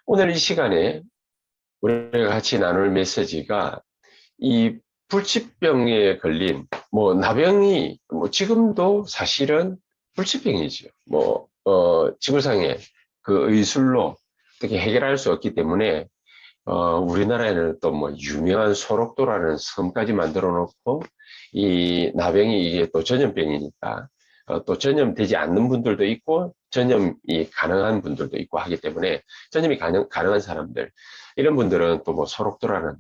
오늘 이 시간에 우리가 같이 나눌 메시지가 이 불치병에 걸린 나병이 지금도 사실은 불치병이죠. 지구상에 그 의술로 어떻게 해결할 수 없기 때문에 우리나라에는 또 유명한 소록도라는 섬까지 만들어 놓고 이 나병이 이게 또 전염병이니까 또 전염되지 않는 분들도 있고 전염이 가능한 분들도 있고 하기 때문에 전염이 가능한 사람들 이런 분들은 또 소록도라는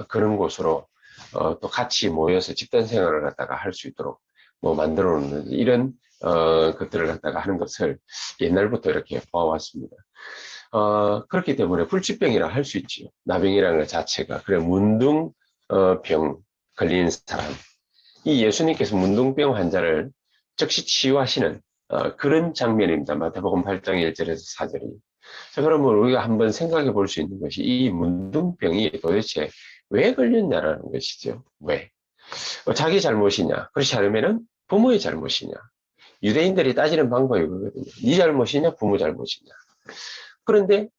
그런 곳으로 또 같이 모여서 집단 생활을 갖다가 할 수 있도록 만들어 놓는 이런 것들을 갖다가 하는 것을 옛날부터 이렇게 봐왔습니다. 그렇기 때문에 불치병이라 할 수 있지요. 나병이라는 것 자체가. 그래, 문둥병 걸린 사람. 이 예수님께서 문둥병 환자를 즉시 치유하시는 그런 장면입니다. 마태복음 8장 1절에서 4절이. 자, 그러면 우리가 한번 생각해 볼 수 있는 것이 이 문둥병이 도대체 왜 걸렸냐라는 것이죠. 왜? 자기 잘못이냐? 그렇지 않으면은 부모의 잘못이냐? 유대인들이 따지는 방법이 그거거든요. 네 잘못이냐? 부모 잘못이냐? 그런데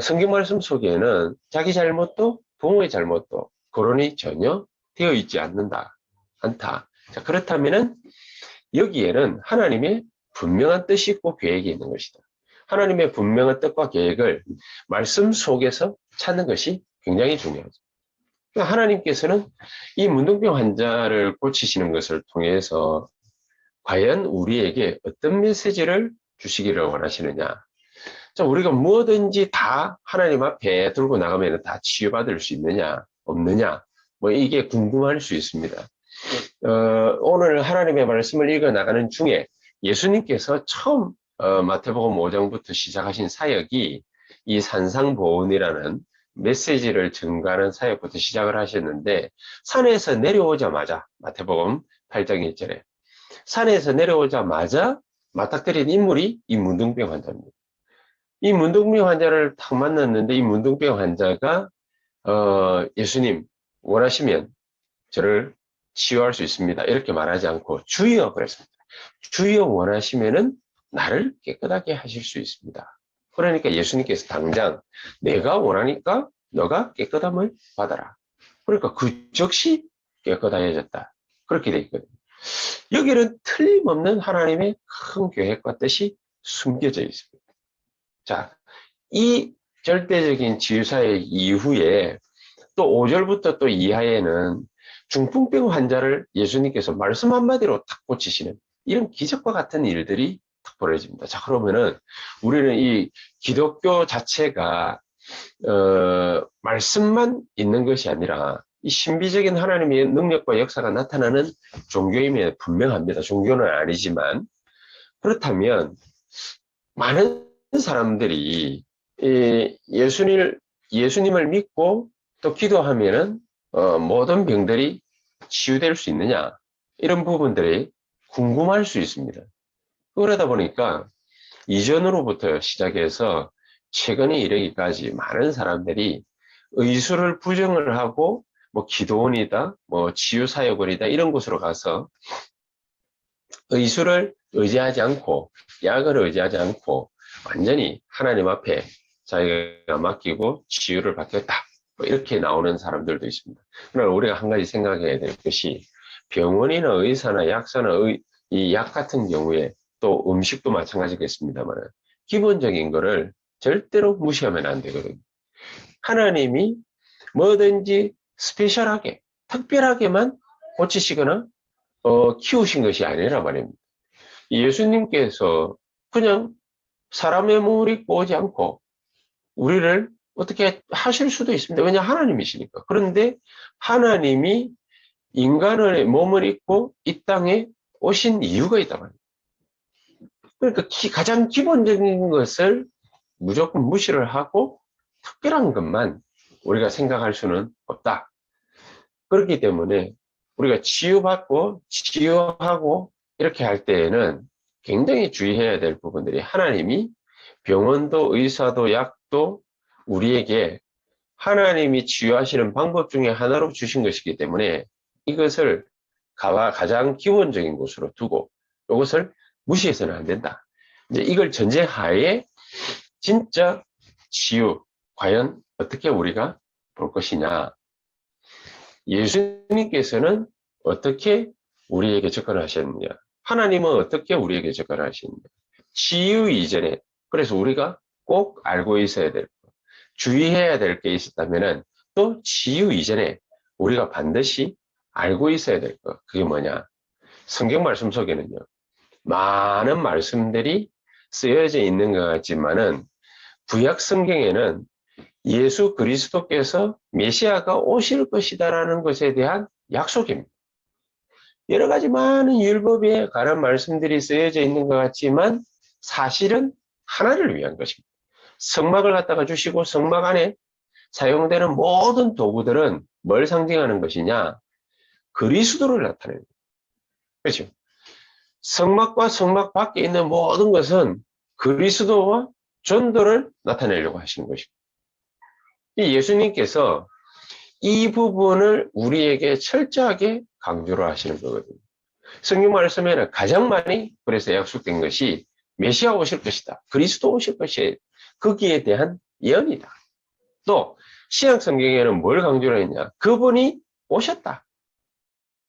성경 말씀 속에는 자기 잘못도 부모의 잘못도 거론이 전혀 되어 있지 않다. 자, 그렇다면은 여기에는 하나님의 분명한 뜻이 있고 계획이 있는 것이다. 하나님의 분명한 뜻과 계획을 말씀 속에서 찾는 것이 굉장히 중요하죠. 그러니까 하나님께서는 이 문둥병 환자를 고치시는 것을 통해서 과연 우리에게 어떤 메시지를 주시기를 원하시느냐. 자, 우리가 뭐든지 다 하나님 앞에 들고 나가면 다 치유받을 수 있느냐, 없느냐, 이게 궁금할 수 있습니다. 오늘 하나님의 말씀을 읽어 나가는 중에 예수님께서 처음 마태복음 5장부터 시작하신 사역이 이 산상보훈이라는 메시지를 증가하는 사역부터 시작을 하셨는데 산에서 내려오자마자 마태복음 8장 1절에 산에서 내려오자마자 맞닥뜨린 인물이 이 문둥병 환자입니다. 이 문둥병 환자를 탁 만났는데 이 문둥병 환자가 예수님 원하시면 저를 치유할 수 있습니다. 이렇게 말하지 않고 주여 그랬습니다. 주여 원하시면은 나를 깨끗하게 하실 수 있습니다. 그러니까 예수님께서 당장 내가 원하니까 너가 깨끗함을 받아라. 그러니까 그 즉시 깨끗해졌다. 그렇게 돼 있거든요. 여기는 틀림없는 하나님의 큰 계획과 뜻이 숨겨져 있습니다. 자, 이 절대적인 치유사의 이후에 또 5절부터 또 이하에는 중풍병 환자를 예수님께서 말씀 한마디로 탁 고치시는 이런 기적과 같은 일들이 탁 벌어집니다. 자, 그러면은 우리는 이 기독교 자체가 말씀만 있는 것이 아니라 이 신비적인 하나님의 능력과 역사가 나타나는 종교임에 분명합니다. 종교는 아니지만 그렇다면 많은 사람들이 예수님을 믿고 또 기도하면은 모든 병들이 치유될 수 있느냐 이런 부분들이 궁금할 수 있습니다. 그러다 보니까 이전으로부터 시작해서 최근에 이르기까지 많은 사람들이 의술을 부정을 하고 기도원이다, 치유사역원이다 이런 곳으로 가서 의술을 의지하지 않고 약을 의지하지 않고 완전히 하나님 앞에 자기가 맡기고 치유를 받겠다. 이렇게 나오는 사람들도 있습니다. 그러나 우리가 한 가지 생각해야 될 것이 병원이나 의사나 약사나 이 약 같은 경우에 또 음식도 마찬가지겠습니다만 기본적인 거를 절대로 무시하면 안 되거든요. 하나님이 뭐든지 스페셜하게 특별하게만 고치시거나 키우신 것이 아니라 말입니다. 예수님께서 그냥 사람의 몸을 입고 오지 않고 우리를 어떻게 하실 수도 있습니다. 왜냐 하나님이시니까. 그런데 하나님이 인간의 몸을 입고 이 땅에 오신 이유가 있단 말이에요. 그러니까 가장 기본적인 것을 무조건 무시를 하고 특별한 것만 우리가 생각할 수는 없다. 그렇기 때문에 우리가 치유받고 치유하고 이렇게 할 때에는 굉장히 주의해야 될 부분들이 하나님이 병원도 의사도 약도 우리에게 하나님이 치유하시는 방법 중에 하나로 주신 것이기 때문에 이것을 가장 기본적인 것으로 두고 이것을 무시해서는 안 된다. 이제 이걸 전제하에 진짜 치유, 과연 어떻게 우리가 볼 것이냐? 예수님께서는 어떻게 우리에게 접근하셨느냐? 하나님은 어떻게 우리에게 접근하시느냐? 치유 이전에, 그래서 우리가 꼭 알고 있어야 될 것, 주의해야 될 게 있었다면은 또 치유 이전에 우리가 반드시 알고 있어야 될 것, 그게 뭐냐? 성경 말씀 속에는요, 많은 말씀들이 쓰여져 있는 것 같지만은 구약 성경에는 예수 그리스도께서 메시아가 오실 것이다라는 것에 대한 약속입니다. 여러 가지 많은 율법에 관한 말씀들이 쓰여져 있는 것 같지만 사실은 하나를 위한 것입니다. 성막을 갖다가 주시고 성막 안에 사용되는 모든 도구들은 뭘 상징하는 것이냐? 그리스도를 나타내는 거예요. 그렇죠? 성막과 성막 밖에 있는 모든 것은 그리스도와 전도를 나타내려고 하시는 것입니다. 예수님께서 이 부분을 우리에게 철저하게 강조를 하시는 거거든요. 성경 말씀에는 가장 많이 그래서 약속된 것이 메시아 오실 것이다. 그리스도 오실 것이 거기에 대한 예언이다. 또 신약 성경에는 뭘 강조를 했냐? 그분이 오셨다.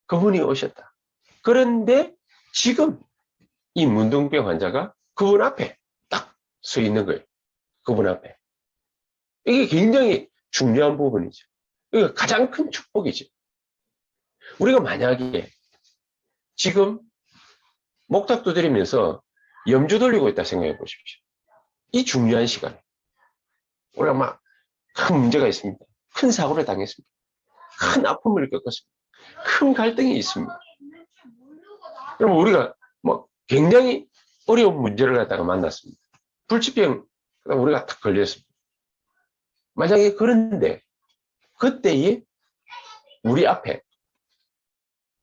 그분이 오셨다. 그런데 지금 이 문둥병 환자가 그분 앞에 딱 서 있는 거예요. 그분 앞에. 이게 굉장히 중요한 부분이죠. 이게 가장 큰 축복이죠. 우리가 만약에 지금 목탁 두드리면서 염주 돌리고 있다 생각해 보십시오. 이 중요한 시간에 우리가 막 큰 문제가 있습니다. 큰 사고를 당했습니다. 큰 아픔을 겪었습니다. 큰 갈등이 있습니다. 그럼 우리가 뭐 굉장히 어려운 문제를 갖다가 만났습니다. 불치병 우리가 딱 걸렸습니다. 만약에 그런데 그때에 우리 앞에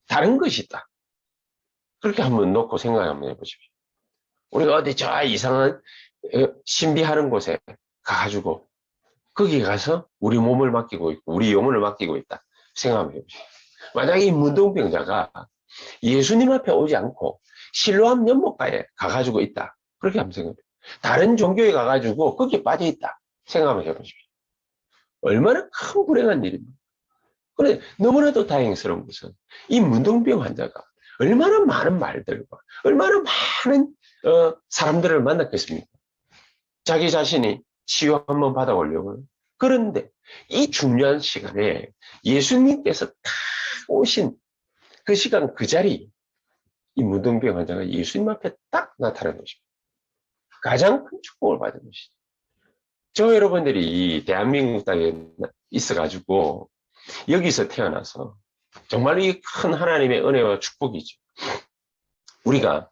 다른 것이 있다. 그렇게 한번 놓고 생각 한번 해보십시오. 우리가 어디 저 이상한 신비하는 곳에 가가지고 거기 가서 우리 몸을 맡기고 있고 우리 영혼을 맡기고 있다. 생각 한번 해보십시오. 만약에 이 문둥병자가 예수님 앞에 오지 않고 실로암 연못가에 가가지고 있다. 그렇게 한번 생각해요. 다른 종교에 가가지고 거기에 빠져 있다. 생각 한번 해보십시오. 얼마나 큰 불행한 일입니까? 그런데 너무나도 다행스러운 것은 이 문둥병 환자가 얼마나 많은 말들과 얼마나 많은 사람들을 만났겠습니까? 자기 자신이 치유 한번 받아오려고. 그런데 이 중요한 시간에 예수님께서 딱 오신 그 시간 그 자리 이 문둥병 환자가 예수님 앞에 딱 나타난 것입니다. 가장 큰 축복을 받은 것이죠. 저 여러분들이 이 대한민국 땅에 있어가지고 여기서 태어나서 정말 이 큰 하나님의 은혜와 축복이죠. 우리가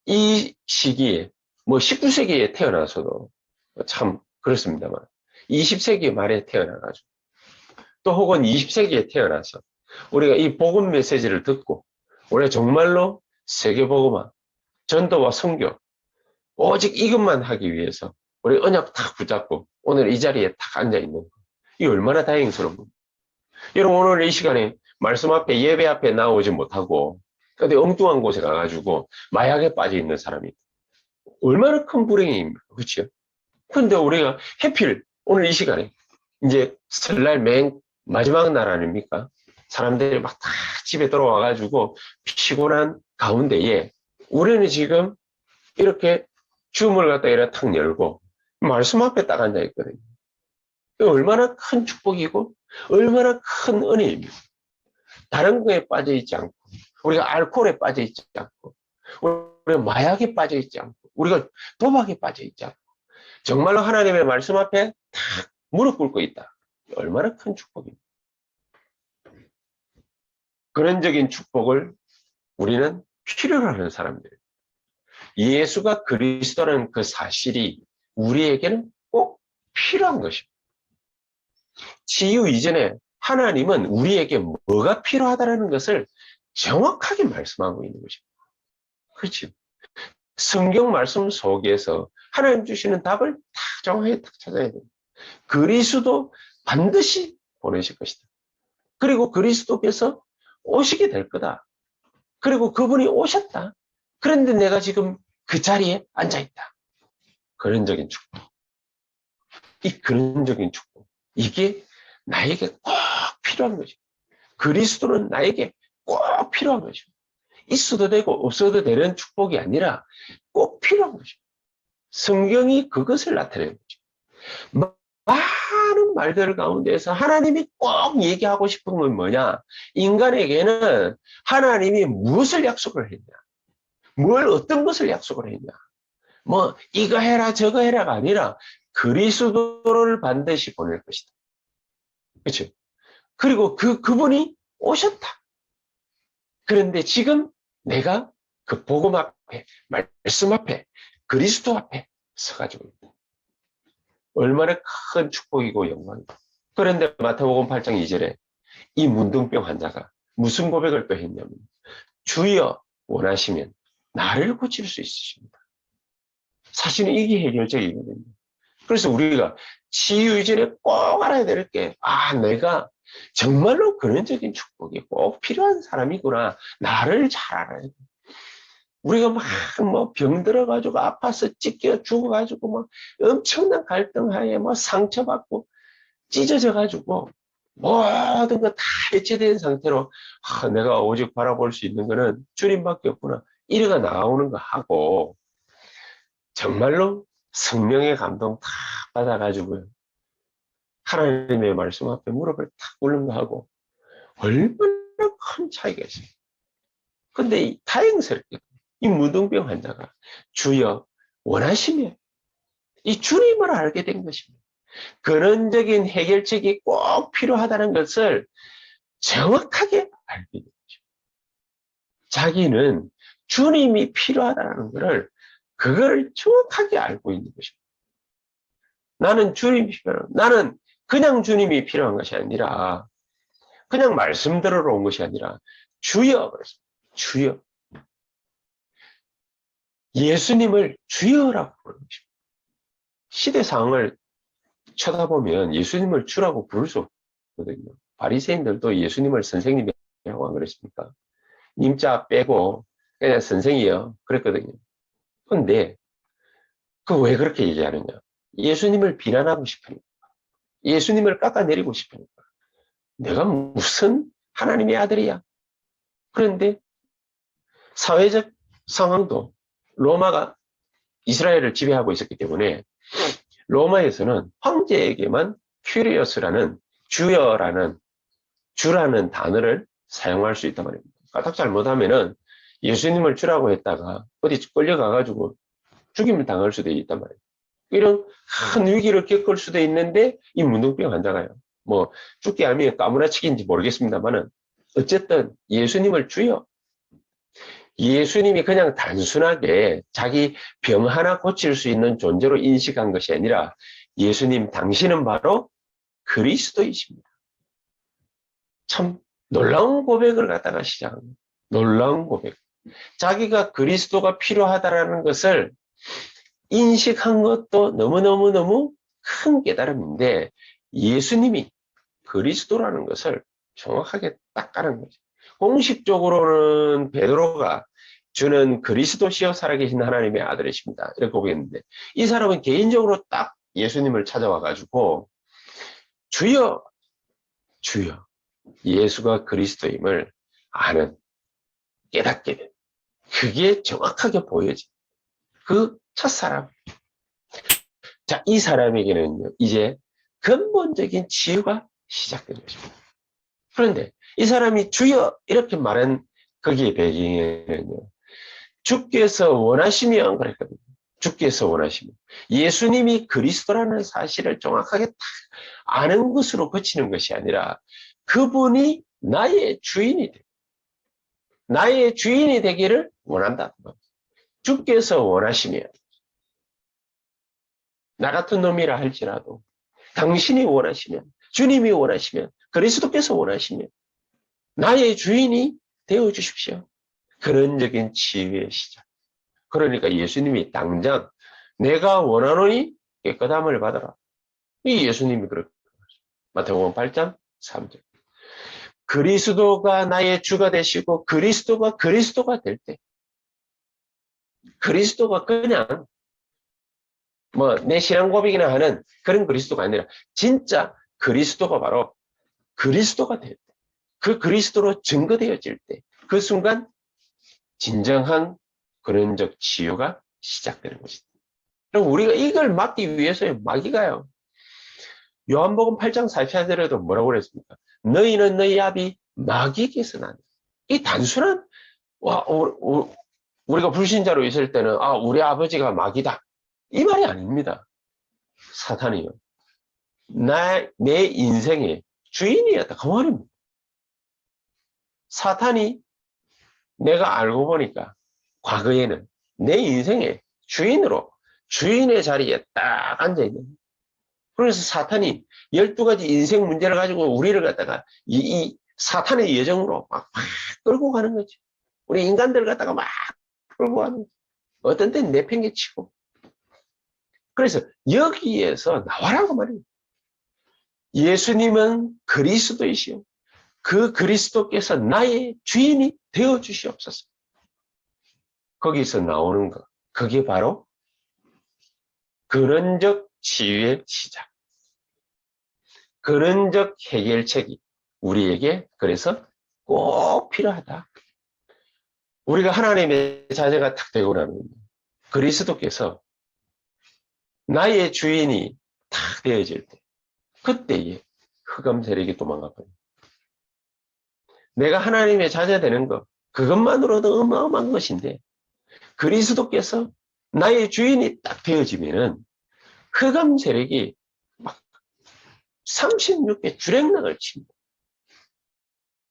이 시기에 뭐 19세기에 태어나서도 참 그렇습니다만 20세기 말에 태어나가지고 또 혹은 20세기에 태어나서 우리가 이 복음 메시지를 듣고 우리가 정말로 세계복음화, 전도와 선교 오직 이것만 하기 위해서 우리 언약 탁 붙잡고 오늘 이 자리에 탁 앉아있는 거. 이 얼마나 다행스러운 겁니다. 여러분 오늘 이 시간에 말씀 앞에 예배 앞에 나오지 못하고 어디 엉뚱한 곳에 가가지고 마약에 빠져 있는 사람이 얼마나 큰 불행입니까? 그렇죠? 근데 우리가 해필 오늘 이 시간에 이제 설날 맨 마지막 날 아닙니까? 사람들이 막 다 집에 들어와가지고 피곤한 가운데에 우리는 지금 이렇게 줌을 갖다 이렇게 탁 열고 말씀 앞에 딱 앉아 있거든요. 얼마나 큰 축복이고 얼마나 큰 은혜입니다. 다른 거에 빠져 있지 않고 우리가 알코올에 빠져 있지 않고 우리가 마약에 빠져 있지 않고 우리가 도박에 빠져 있지 않고 정말로 하나님의 말씀 앞에 탁 무릎 꿇고 있다. 얼마나 큰 축복입니다. 근원적인 축복을 우리는 필요로 하는 사람들입니다. 예수가 그리스도라는 그 사실이 우리에게는 꼭 필요한 것입니다. 치유 이전에 하나님은 우리에게 뭐가 필요하다는 것을 정확하게 말씀하고 있는 것입니다. 그렇죠. 성경 말씀 속에서 하나님 주시는 답을 다 정확하게 딱 찾아야 됩니다. 그리스도 반드시 보내실 것이다. 그리고 그리스도께서 오시게 될 거다. 그리고 그분이 오셨다. 그런데 내가 지금 그 자리에 앉아있다. 근원적인 축복. 이 근원적인 축복. 이게 나에게 꼭 필요한 거죠. 그리스도는 나에게 꼭 필요한 거죠. 있어도 되고 없어도 되는 축복이 아니라 꼭 필요한 거죠. 성경이 그것을 나타내는 거죠. 많은 말들 가운데서 하나님이 꼭 얘기하고 싶은 건 뭐냐? 인간에게는 하나님이 무엇을 약속을 했냐? 어떤 것을 약속을 했냐? 뭐 이거 해라 저거 해라가 아니라 그리스도를 반드시 보낼 것이다. 그렇죠? 그리고 그분이 오셨다. 그런데 지금 내가 그 복음 앞에, 말씀 앞에, 그리스도 앞에 서가지고 있다. 얼마나 큰 축복이고 영광이다. 그런데 마태복음 8장 2절에 이 문둥병 환자가 무슨 고백을 또 했냐면, 주여 원하시면 나를 고칠 수 있으십니다. 사실은 이게 해결책이거든요. 그래서 우리가 치유 이전에 꼭 알아야 될 게, 내가 정말로 근원적인 축복이 꼭 필요한 사람이구나. 나를 잘 알아야 돼. 우리가 막 병 들어가지고 아파서 찢겨 죽어가지고 막 엄청난 갈등하에 막 상처받고 찢어져가지고 모든 거 다 해체된 상태로 내가 오직 바라볼 수 있는 거는 주님밖에 없구나. 이래가 나오는 거 하고 정말로 성령의 감동 다 받아가지고요. 하나님의 말씀 앞에 무릎을 탁 꿇는 거 하고 얼마나 큰 차이가 있어요. 근데 다행스럽게 이 무등병 환자가 주여 원하시면 이 주님을 알게 된 것입니다. 근원적인 해결책이 꼭 필요하다는 것을 정확하게 알게 된 거죠. 자기는 주님이 필요하다는 것을 그걸 정확하게 알고 있는 것입니다. 나는 주님이 필요한, 나는 그냥 주님이 필요한 것이 아니라 그냥 말씀 들으러 온 것이 아니라 주여, 주여. 예수님을 주여라고 부르는 것입니다. 시대 상황을 쳐다보면 예수님을 주라고 부를 수 없거든요. 바리새인들도 예수님을 선생님이라고 안 그랬습니까? 님자 빼고 그냥 선생이요. 그랬거든요. 근데 그 왜 그렇게 얘기하느냐? 예수님을 비난하고 싶으니까. 예수님을 깎아내리고 싶으니까. 내가 무슨 하나님의 아들이야? 그런데 사회적 상황도 로마가 이스라엘을 지배하고 있었기 때문에 로마에서는 황제에게만 큐리어스라는 주여라는 주라는 단어를 사용할 수 있단 말입니다. 까딱 잘못하면은 예수님을 주라고 했다가 어디 끌려가가지고 죽임을 당할 수도 있단 말이에요. 이런 큰 위기를 겪을 수도 있는데 이 문둥병 환자가요. 뭐 죽게 하면 까무라치기인지 모르겠습니다만은 어쨌든 예수님을 주여. 예수님이 그냥 단순하게 자기 병 하나 고칠 수 있는 존재로 인식한 것이 아니라 예수님 당신은 바로 그리스도이십니다. 참 놀라운 고백을 갖다가 시작합니다. 놀라운 고백. 자기가 그리스도가 필요하다라는 것을 인식한 것도 너무너무너무 큰 깨달음인데 예수님이 그리스도라는 것을 정확하게 딱 까는 거죠. 공식적으로는 베드로가 주는 그리스도시여 살아계신 하나님의 아들이십니다. 이렇게 고백했는데 이 사람은 개인적으로 딱 예수님을 찾아와 가지고 주여 주여 예수가 그리스도임을 아는 깨닫게 된 그게 정확하게 보여진 그 첫사람. 자, 이 사람에게는요 이제 근본적인 치유가 시작된 것입니다. 그런데 이 사람이 주여 이렇게 말한 거기에 배경에는요 주께서 원하시면 그랬거든요. 주께서 원하시면 예수님이 그리스도라는 사실을 정확하게 딱 아는 것으로 그치는 것이 아니라 그분이 나의 주인이 되고 나의 주인이 되기를 원한다. 주께서 원하시면 나 같은 놈이라 할지라도 당신이 원하시면 주님이 원하시면 그리스도께서 원하시면 나의 주인이 되어주십시오. 근원적인 치유의 시작. 그러니까 예수님이 당장 내가 원하노니 깨끗함을 받아라. 이 예수님이 그렇게 마태복음 8장 3절. 그리스도가 나의 주가 되시고 그리스도가 될 때 그리스도가 그냥 뭐 내 신앙 고백이나 하는 그런 그리스도가 아니라 진짜 그리스도가 바로 그리스도가 될 때, 그 그리스도로 증거되어질 때, 그 순간 진정한 근원적 치유가 시작되는 것이다. 그럼 우리가 이걸 막기 위해서 마귀가요. 요한복음 8장 44절에도 뭐라고 그랬습니까? 너희는 너희 아비 마귀께서 나니. 이 단순한 우리가 불신자로 있을 때는 우리 아버지가 마귀다. 이 말이 아닙니다. 사탄이요. 내 인생의 주인이었다. 그 말입니다. 사탄이 내가 알고 보니까 과거에는 내 인생의 주인의 자리에 딱 앉아있는. 그래서 사탄이 12가지 인생 문제를 가지고 우리를 갖다가 이 사탄의 예정으로 막 끌고 가는 거지. 우리 인간들 갖다가 막 끌고 가는 거지. 어떤 때는 내팽개치고. 그래서 여기에서 나와라고 말입니다. 예수님은 그리스도이시오. 그 그리스도께서 나의 주인이 되어 주시옵소서. 거기서 나오는 것. 그게 바로 근원적 치유의 시작. 근원적 해결책이 우리에게 그래서 꼭 필요하다. 우리가 하나님의 자녀가 딱 되고 나면 그리스도께서 나의 주인이 딱 되어질 때 그때에 흑암 세력이 도망가거든요. 내가 하나님의 자녀 되는 것 그것만으로도 어마어마한 것인데 그리스도께서 나의 주인이 딱 되어지면은 흑암 세력이 막 36개 주랭락을 칩니다.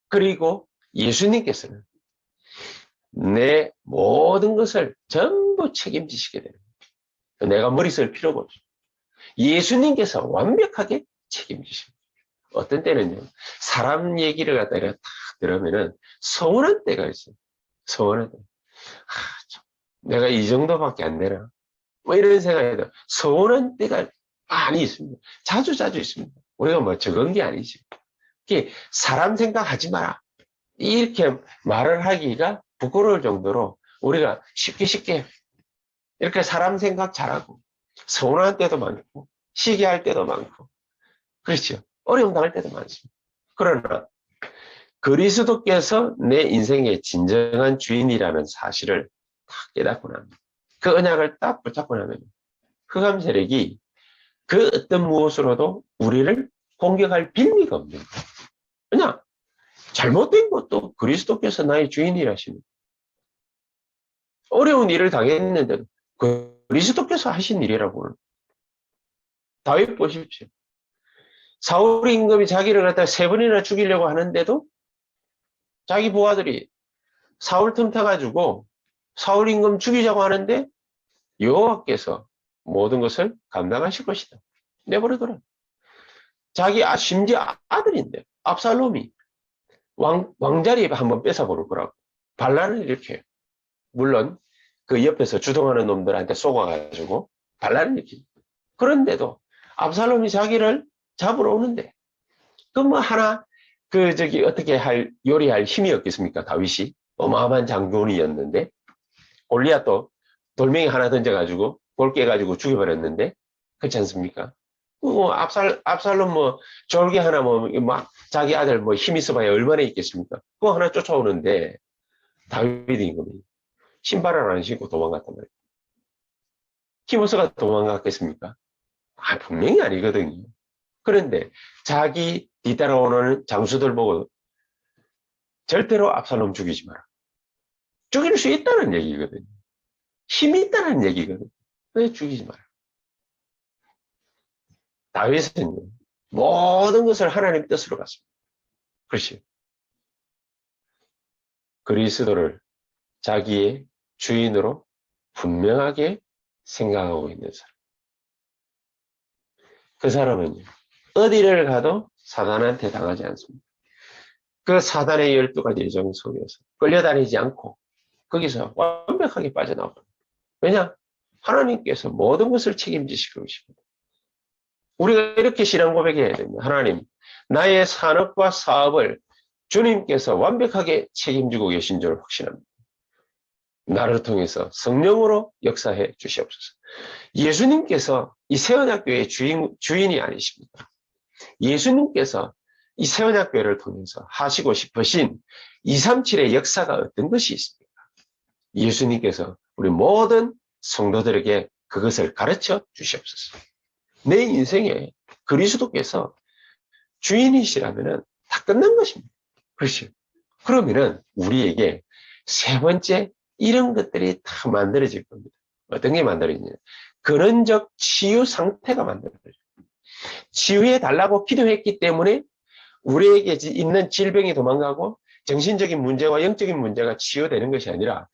그리고 예수님께서는 내 모든 것을 전부 책임지시게 됩니다. 내가 머리 쓸 필요가 없죠. 예수님께서 완벽하게 책임지십니다. 어떤 때는요, 사람 얘기를 갖다가 딱 들으면은 서운한 때가 있어요. 서운한 때. 내가 이 정도밖에 안 되나? 뭐 이런 생각이 들어요. 서운한 때가 많이 있습니다. 자주 있습니다. 우리가 뭐 적은 게 아니지. 사람 생각하지 마라. 이렇게 말을 하기가 부끄러울 정도로 우리가 쉽게 이렇게 사람 생각 잘하고 서운할 때도 많고 시기할 때도 많고 그렇죠. 어려움 당할 때도 많습니다. 그러나 그리스도께서 내 인생의 진정한 주인이라는 사실을 딱 깨닫고 나면 그 언약을 딱 붙잡고 나면 흑암 세력이 그 어떤 무엇으로도 우리를 공격할 빌미가 없는 거예요. 그냥 잘못된 것도 그리스도께서 나의 주인이라십니다. 어려운 일을 당했는데도 그리스도께서 하신 일이라고. 다윗 보십시오. 사울 임금이 자기를 갖다 3번이나 죽이려고 하는데도 자기 부하들이 사울 틈타가지고 사울 임금 죽이자고 하는데 여호와께서 모든 것을 감당하실 것이다. 내버려둬라. 자기 심지어 아들인데 압살롬이 왕자리에 한번 뺏어볼 거라고 반란을 일으켜요. 물론 그 옆에서 주동하는 놈들한테 쏘아가지고 반란을 일으키죠. 그런데도 압살롬이 자기를 잡으러 오는데 그 뭐 하나 어떻게 요리할 힘이 없겠습니까? 다윗이 어마어마한 장군이었는데 골리앗도 돌멩이 하나 던져가지고 골 깨가지고 죽여버렸는데 그렇지 않습니까? 압살롬 졸개 하나 막 자기 아들 힘 있어봐야 얼마나 있겠습니까? 그거 하나 쫓아오는데 다윗이 임금이 신발을 안 신고 도망갔단 말이에요. 힘없어가 도망갔겠습니까? 분명히 아니거든요. 그런데 자기 뒤따라오는 장수들 보고 절대로 압살롬 죽이지 마라. 죽일 수 있다는 얘기거든요. 힘이 있다는 얘기거든요. 왜 죽이지 마라. 다윗은 모든 것을 하나님 뜻으로 갔습니다. 그렇지. 그리스도를 자기의 주인으로 분명하게 생각하고 있는 사람. 그 사람은요, 어디를 가도 사단한테 당하지 않습니다. 그 사단의 12가지 예정 속에서 끌려다니지 않고 거기서 완벽하게 빠져나옵니다. 왜냐? 하나님께서 모든 것을 책임지시고 계십니다. 우리가 이렇게 신앙 고백해야 됩니다. 하나님, 나의 산업과 사업을 주님께서 완벽하게 책임지고 계신 줄 확신합니다. 나를 통해서 성령으로 역사해 주시옵소서. 예수님께서 이 세원학교의 주인이 아니십니까? 예수님께서 이 세원학교를 통해서 하시고 싶으신 237의 역사가 어떤 것이 있습니까? 예수님께서 우리 모든 성도들에게 그것을 가르쳐 주시옵소서. 내 인생에 그리스도께서 주인이시라면 다 끝난 것입니다. 그렇죠? 그러면은 우리에게 세 번째 이런 것들이 다 만들어질 겁니다. 어떤 게 만들어지냐? 근원적 치유 상태가 만들어져요. 치유해 달라고 기도했기 때문에 우리에게 있는 질병이 도망가고 정신적인 문제와 영적인 문제가 치유되는 것이 아니라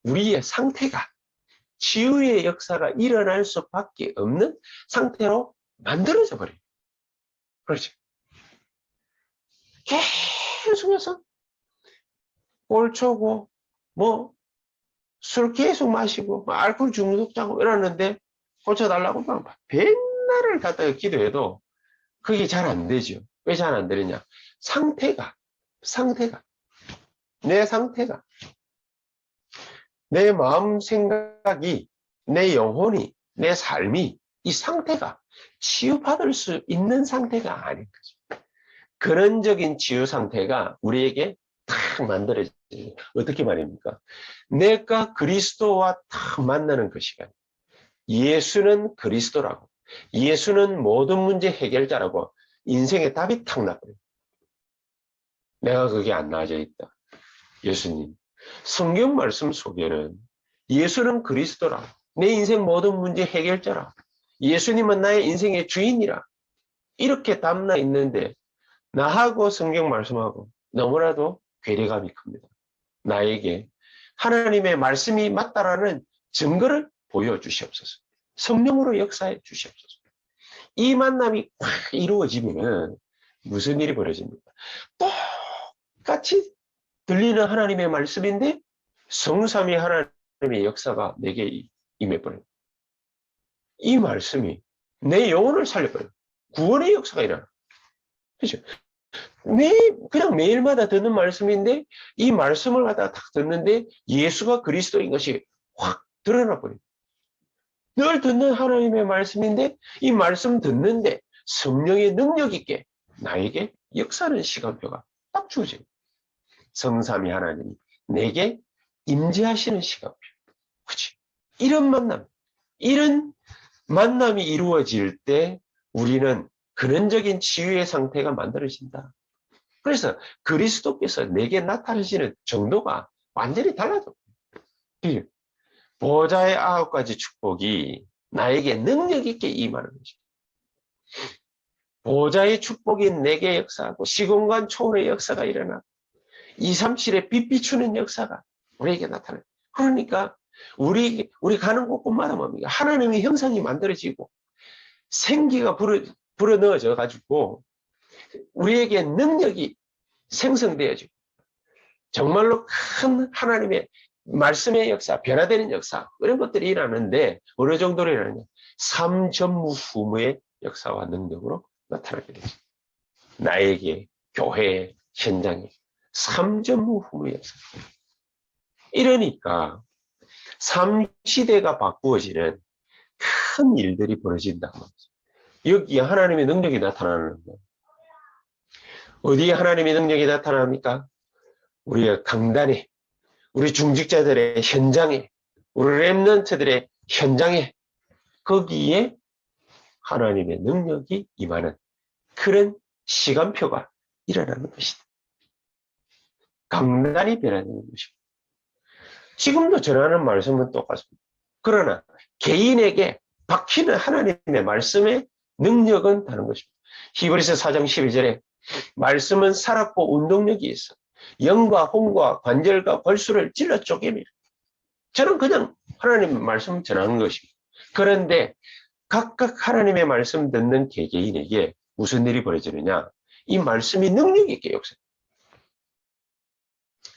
우리의 상태가 치유의 역사가 일어날 수밖에 없는 상태로 만들어져 버려요. 그렇죠. 계속해서 꼴초고 뭐 술 계속 마시고 알코올 중독자고 이러는데 고쳐달라고 막 백날을 갖다가 기도해도 그게 잘 안 되죠. 왜 잘 안 되느냐? 상태가 내 상태가 내 마음 생각이 내 영혼이 내 삶이 이 상태가 치유받을 수 있는 상태가 아닌 거죠. 근원적인 치유 상태가 우리에게 딱 만들어져요. 어떻게 말입니까? 내가 그리스도와 딱 만나는 그 시간. 예수는 그리스도라고. 예수는 모든 문제 해결자라고 인생의 답이 탁 나버려요. 내가 그게 안 나아져 있다. 예수님. 성경 말씀 속에는 예수는 그리스도라. 내 인생 모든 문제 해결자라. 예수님은 나의 인생의 주인이라. 이렇게 담나 있는데 나하고 성경 말씀하고 너무나도 괴리감이 큽니다. 나에게 하나님의 말씀이 맞다라는 증거를 보여주시옵소서. 성령으로 역사해 주시옵소서. 이 만남이 꽉 이루어지면 무슨 일이 벌어집니까? 똑같이 들리는 하나님의 말씀인데 성삼위 하나님의 역사가 내게 임해버려요. 이 말씀이 내 영혼을 살려버려요. 구원의 역사가 일어나요. 그렇죠? 그냥 매일마다 듣는 말씀인데 이 말씀을 갖다가 딱 듣는데 예수가 그리스도인 것이 확 드러나 버려요. 늘 듣는 하나님의 말씀인데 이 말씀 듣는데 성령의 능력 있게 나에게 역사하는 시간표가 딱 주어져요. 성삼위 하나님이 내게 임재하시는 시간표. 그치? 이런 만남이 이루어질 때 우리는 근원적인 치유의 상태가 만들어진다. 그래서 그리스도께서 내게 나타나시는 정도가 완전히 달라져. 보좌의 9가지 축복이 나에게 능력 있게 임하는 것이죠. 보좌의 축복이 내게 역사하고 시공간 초월의 역사가 일어나고 237의 빛 비추는 역사가 우리에게 나타나요. 그러니까 우리 가는 곳곳마다 뭡니까? 하나님의 형상이 만들어지고 생기가 불어넣어져 가지고 우리에게 능력이 생성되어지고 정말로 큰 하나님의 말씀의 역사, 변화되는 역사 이런 것들이 일어나는데 어느 정도로 일어나냐? 삼전무후무의 역사와 능력으로 나타나게 되죠. 나에게, 교회에, 현장에 삼전무후무의 역사. 이러니까 삼시대가 바꾸어지는 큰 일들이 벌어진다고 하죠. 여기에 하나님의 능력이 나타나는 거예요. 어디에 하나님의 능력이 나타납니까? 우리의 강단에, 우리 중직자들의 현장에, 우리 렘넌트들의 현장에 거기에 하나님의 능력이 임하는 그런 시간표가 일어나는 것이다. 강단이 변화되는 것입니다. 지금도 전하는 말씀은 똑같습니다. 그러나 개인에게 박히는 하나님의 말씀의 능력은 다른 것입니다. 히브리서 4장 12절에 말씀은 살았고 운동력이 있어 영과 혼과 관절과 골수를 찔러 쪼갭니다. 저는 그냥 하나님의 말씀 전하는 것입니다. 그런데 각각 하나님의 말씀 듣는 개개인에게 무슨 일이 벌어지느냐? 이 말씀이 능력 있게 역사.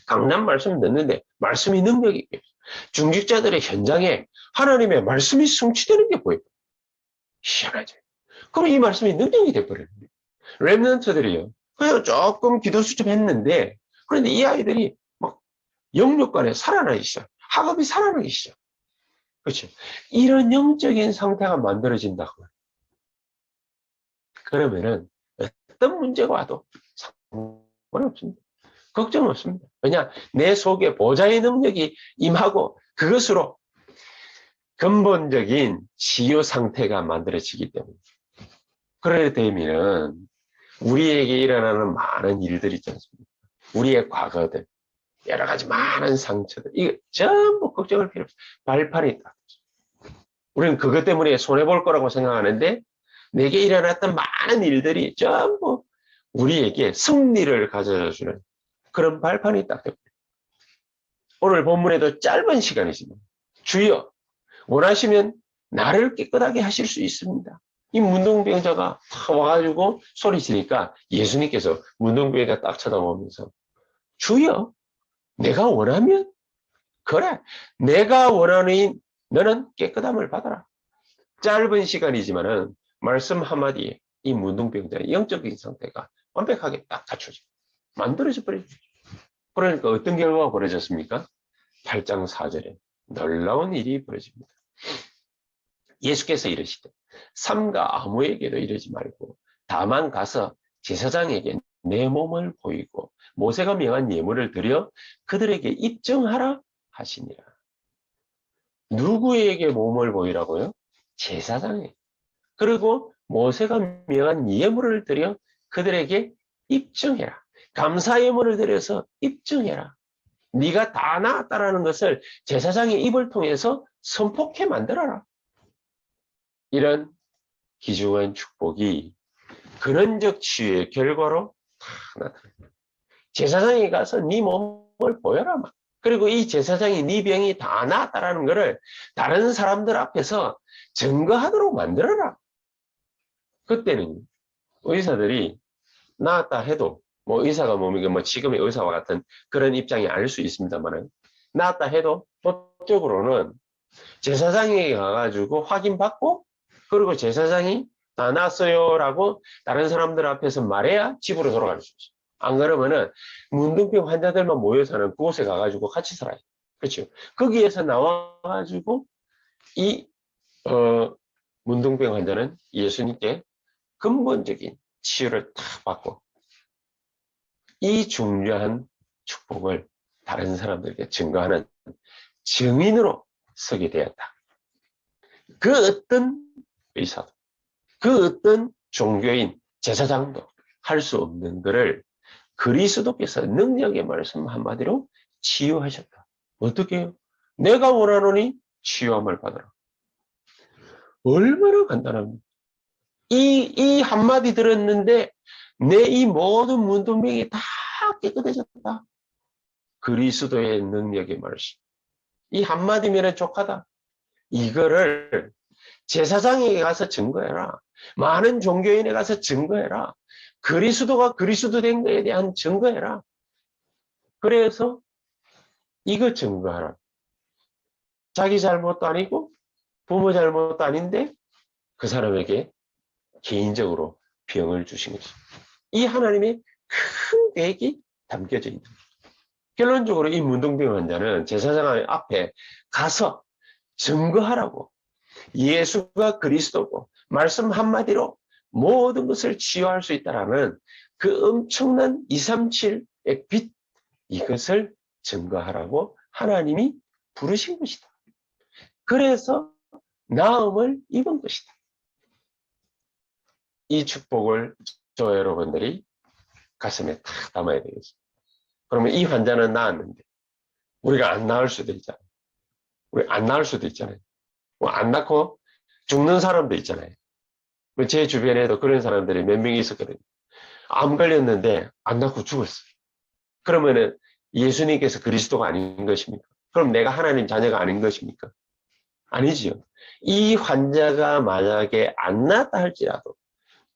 강단 말씀 듣는데 말씀이 능력 있게. 중직자들의 현장에 하나님의 말씀이 성취되는 게 보여요. 희한하죠. 그럼 이 말씀이 능력이 돼버려요. 렘넌트들이요. 그냥 조금 기도 수첩 했는데 그런데 이 아이들이 막 영육간에 살아나 있어요. 학업이 살아나기 시작. 그렇죠. 이런 영적인 상태가 만들어진다고. 그러면은 어떤 문제가 와도 상관없습니다. 걱정 없습니다. 왜냐? 내 속에 보좌의 능력이 임하고 그것으로 근본적인 치유 상태가 만들어지기 때문에. 그래 되면은 우리에게 일어나는 많은 일들이 있지 않습니까? 우리의 과거들, 여러 가지 많은 상처들, 이거 전부 걱정할 필요 없어요. 발판이 있다. 우리는 그것 때문에 손해볼 거라고 생각하는데 내게 일어났던 많은 일들이 전부 우리에게 승리를 가져다 주는 그런 발판이 딱 됩니다. 오늘 본문에도 짧은 시간이지만 주여 원하시면 나를 깨끗하게 하실 수 있습니다. 이 문둥병자가 탁 와가지고 소리치니까 예수님께서 문둥병자 딱 쳐다보면서 주여 내가 원하면 그래 내가 원하는 너는 깨끗함을 받아라. 짧은 시간이지만은 말씀 한마디에 이 문둥병자의 영적인 상태가 완벽하게 딱 갖춰져 만들어져 버리죠. 그러니까 어떤 결과가 벌어졌습니까? 8장 4절에 놀라운 일이 벌어집니다. 예수께서 이르시되 삼가 아무에게도 이르지 말고 다만 가서 제사장에게 내 몸을 보이고 모세가 명한 예물을 드려 그들에게 입증하라 하시니라. 누구에게 몸을 보이라고요? 제사장에게. 그리고 모세가 명한 예물을 드려 그들에게 입증해라. 감사 예물을 드려서 입증해라. 네가 다 나았다라는 것을 제사장의 입을 통해서 선포케 만들어라. 이런 귀중한 축복이 근원적 치유의 결과로 다 나타납니다. 제사장이 가서 네 몸을 보여라. 그리고 이 제사장이 네 병이 다 나았다라는 것을 다른 사람들 앞에서 증거하도록 만들어라. 그때는 의사들이 나았다 해도 뭐 의사가 뭡니까 뭐 지금의 의사와 같은 그런 입장이 아닐 수 있습니다만 나았다 해도 법적으로는 제사장에게 가가지고 확인받고 그리고 제사장이 다 나았어요라고 다른 사람들 앞에서 말해야 집으로 돌아갈 수 있어요. 안 그러면은 문둥병 환자들만 모여 사는 그곳에 가가지고 같이 살아요. 그렇죠. 거기에서 나와가지고 이 문둥병 환자는 예수님께 근본적인 치유를 다 받고 이 중요한 축복을 다른 사람들에게 증거하는 증인으로 서게 되었다. 그 어떤 의사도, 그 어떤 종교인, 제사장도 할 수 없는 것을 그리스도께서 능력의 말씀 한마디로 치유하셨다. 어떻게 해요? 내가 원하노니 치유함을 받아라. 얼마나 간단합니까? 이 한마디 들었는데 내 이 모든 문둥병이 다 깨끗해졌다. 그리스도의 능력의 말씀. 이 한마디면 족하다. 이거를 제사장에게 가서 증거해라. 많은 종교인에 가서 증거해라. 그리스도가 그리스도 된 것에 대한 증거해라. 그래서 이거 증거하라. 자기 잘못도 아니고 부모 잘못도 아닌데 그 사람에게 개인적으로 병을 주신 것입니다. 이 하나님의 큰 계획이 담겨져 있는 거예요. 결론적으로 이 문둥병 환자는 제사장 앞에 가서 증거하라고 예수가 그리스도고 말씀 한마디로 모든 것을 치유할 수 있다는 그 엄청난 237의 빛 이것을 증거하라고 하나님이 부르신 것이다. 그래서 나음을 입은 것이다. 이 축복을 저 여러분들이 가슴에 탁 담아야 되겠습니다. 그러면 이 환자는 나았는데 우리가 안 나을 수도 있잖아요. 우리 안 나을 수도 있잖아요. 뭐 안 낳고 죽는 사람도 있잖아요. 제 주변에도 그런 사람들이 몇 명이 있었거든요. 암 걸렸는데 안 낳고 죽었어요. 그러면은 예수님께서 그리스도가 아닌 것입니까? 그럼 내가 하나님 자녀가 아닌 것입니까? 아니지요. 이 환자가 만약에 안 낳았다 할지라도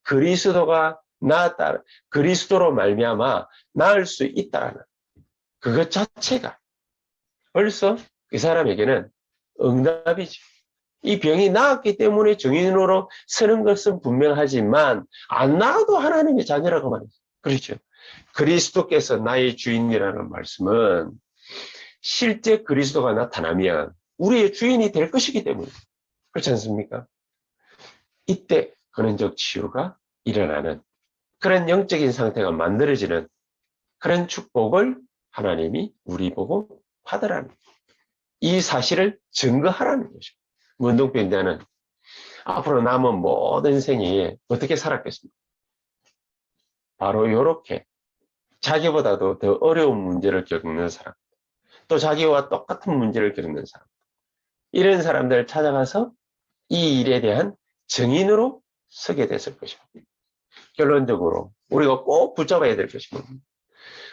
그리스도가 낳았다, 그리스도로 말미암아 나을 수 있다라는 그것 자체가 벌써 그 사람에게는 응답이죠. 이 병이 나았기 때문에 증인으로 서는 것은 분명하지만 안 나아도 하나님의 자녀라고 말이죠. 그렇죠. 그리스도께서 나의 주인이라는 말씀은 실제 그리스도가 나타나면 우리의 주인이 될 것이기 때문에 그렇지 않습니까? 이때 근원적 치유가 일어나는 그런 영적인 상태가 만들어지는 그런 축복을 하나님이 우리 보고 받으라는 이 사실을 증거하라는 거죠. 문둥병자는 앞으로 남은 모든 생에 어떻게 살았겠습니까? 바로 이렇게 자기보다도 더 어려운 문제를 겪는 사람, 또 자기와 똑같은 문제를 겪는 사람, 이런 사람들을 찾아가서 이 일에 대한 증인으로 서게 됐을 것입니다. 결론적으로 우리가 꼭 붙잡아야 될 것입니다.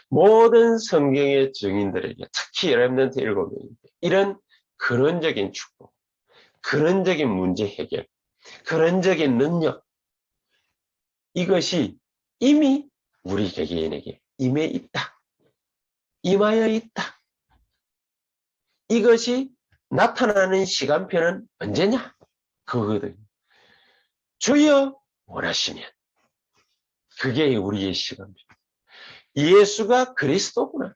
모든 성경의 증인들에게, 특히 렘넌트 7명인데 이런 근원적인 축복, 근원적인 문제 해결, 근원적인 능력, 이것이 이미 우리 개개인에게 임해 있다. 임하여 있다. 이것이 나타나는 시간표는 언제냐? 그거거든요. 주여 원하시면 그게 우리의 시간표. 예수가 그리스도구나.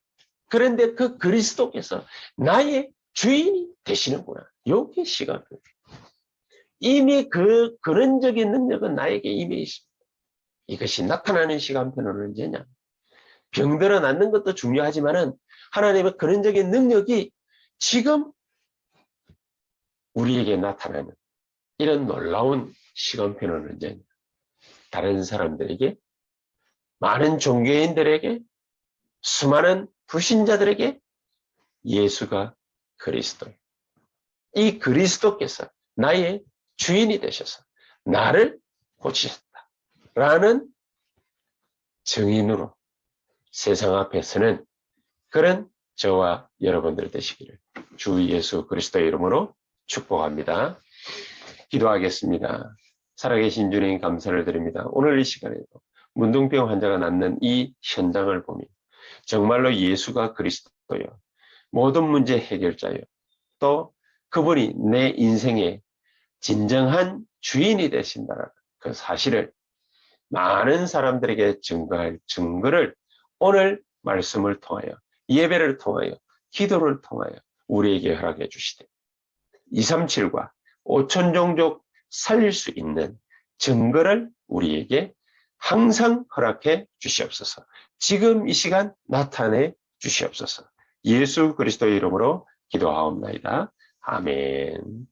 그런데 그 그리스도께서 나의 주인이 되시는구나. 이게 시간표. 이미 그 근원적인 능력은 나에게 임해 있습니다. 이것이 나타나는 시간표는 언제냐? 병들어 낫는 것도 중요하지만은 하나님의 근원적인 능력이 지금 우리에게 나타나는 이런 놀라운 시간표는 언제냐? 다른 사람들에게, 많은 종교인들에게, 수많은 불신자들에게 예수가 그리스도, 이 그리스도께서 나의 주인이 되셔서 나를 고치셨다라는 증인으로 세상 앞에서는 그런 저와 여러분들 되시기를 주 예수 그리스도의 이름으로 축복합니다. 기도하겠습니다. 살아계신 주님 감사를 드립니다. 오늘 이 시간에도 문둥병 환자가 낫는 이 현장을 보며 정말로 예수가 그리스도요, 모든 문제 해결자요, 또 그분이 내 인생의 진정한 주인이 되신다는 그 사실을 많은 사람들에게 증거할 증거를 오늘 말씀을 통하여, 예배를 통하여, 기도를 통하여 우리에게 허락해 주시되 237과 5천 종족 살릴 수 있는 증거를 우리에게 항상 허락해 주시옵소서. 지금 이 시간 나타내 주시옵소서. 예수 그리스도의 이름으로 기도하옵나이다. 아멘.